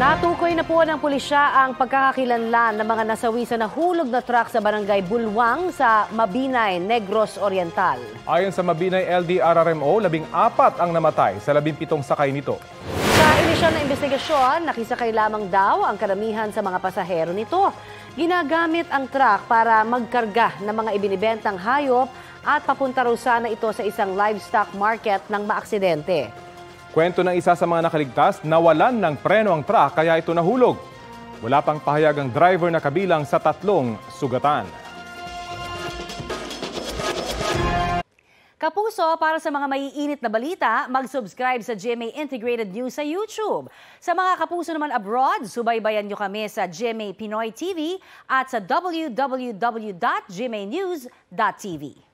Natukoy na po ng pulisya ang pagkakakilanlan ng mga nasawi sa nahulog na truck sa barangay Bulwang sa Mabinay, Negros Oriental. Ayon sa Mabinay LDRRMO, 14 ang namatay sa 17 sakay nito. Sa inisyal na investigasyon, nakisakay lamang daw ang karamihan sa mga pasahero nito. Ginagamit ang truck para magkarga ng mga ibinibentang hayop at papunta raw sana ito sa isang livestock market nang maaksidente. Kwento ng isa sa mga nakaligtas, nawalan ng preno ang truck kaya ito nahulog. Wala pang pahayag ang driver na kabilang sa 3 sugatan. Kapuso, para sa mga maiinit na balita, mag-subscribe sa GMA Integrated News sa YouTube. Sa mga kapuso naman abroad, subaybayan nyo kami sa GMA Pinoy TV at sa www.gmanews.tv.